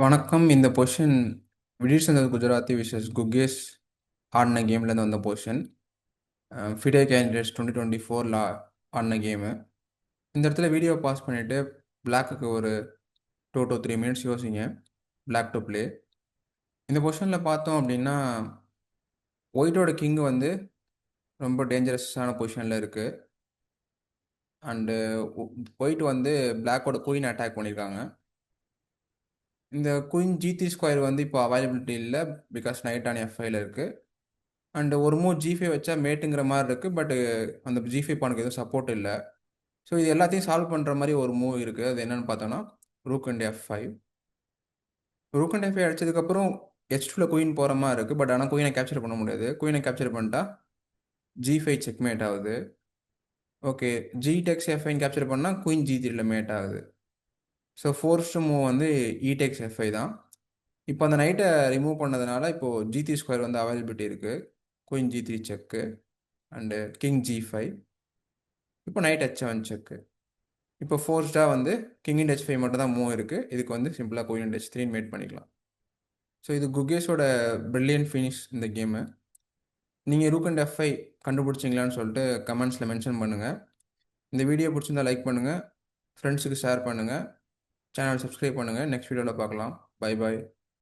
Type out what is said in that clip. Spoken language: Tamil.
வணக்கம். இந்த பொசிஷன் விடிர் சந்தர் குஜராத்தி விசஸ் குகேஷ் ஆடின கேம்லேருந்து வந்த பொசிஷன். ஃபிடே கேண்டிடேட்ஸ் 2024 ஆடின கேமு. இந்த இடத்துல வீடியோ பாஸ் பண்ணிவிட்டு பிளாக்குக்கு ஒரு 2 to 3 minutes யோசிங்க. Black to play. இந்த பொசிஷனில் பார்த்தோம் அப்படின்னா ஒயிட்டோட கிங் வந்து ரொம்ப டேஞ்சரஸான பொசிஷனில் இருக்குது. அண்டு ஒயிட் வந்து பிளாக்கோட குயின் அட்டாக் பண்ணியிருக்காங்க. இந்த குயின் G3 வந்து இப்போ அவைலபிலிட்டி இல்லை, பிகாஸ் நைட் ஆன் F5 இருக்குது. அண்டு ஒரு மூவ் G5 வச்சா மேட்டுங்கிற மாதிரி இருக்குது. பட் அந்த G5 பானுக்கு எதுவும் சப்போர்ட் இல்லை. ஸோ இது எல்லாத்தையும் சால்வ் பண்ணுற மாதிரி ஒரு மூவ் இருக்குது. அது என்னென்னு பார்த்தோன்னா rook and F5. Rook and F5 அடிச்சதுக்கப்புறம் H2ல குயின் போகிற மாதிரி இருக்குது. பட் ஆனால் குயினை கேப்சர் பண்ண முடியாது. குயினை கேப்சர் பண்ணிட்டா G5 செக்மேட் ஆகுது. ஓகே, G டெக்ஸ் F5 கேப்சர் பண்ணால் குயின் G3ல மேட் ஆகுது. ஸோ ஃபோர்ஸ்ட் மூவ் வந்து E டெக்ஸ் F5 தான். இப்போ அந்த நைட்டை ரிமூவ் பண்ணதுனால இப்போது G3 வந்து அவைலபிலிட்டி இருக்குது. Queen G3 check and king G5. இப்போ நைட் H7 செக்கு. இப்போ ஃபோர்ஸ்டாக வந்து கிங் இன் H5 மட்டும் தான் மூவ் இருக்குது. இதுக்கு வந்து சிம்பிளாக குயின் இன் H3 மேட் பண்ணிக்கலாம். ஸோ இது குகேஷோட பிரில்லியன்ட் ஃபினிஷ் இந்த கேமு. நீங்கள் ரூக் அண்ட் F5 கண்டுபிடிச்சிங்களான்னு சொல்லிட்டு கமெண்ட்ஸில் மென்ஷன் பண்ணுங்கள். இந்த வீடியோ பிடிச்சிருந்தா லைக் பண்ணுங்கள், ஃப்ரெண்ட்ஸுக்கு ஷேர் பண்ணுங்கள், சேனல் சப்ஸ்கிரைப் பண்ணுங்கள். நெக்ஸ்ட் வீடியோவில் பார்க்கலாம். Bye bye.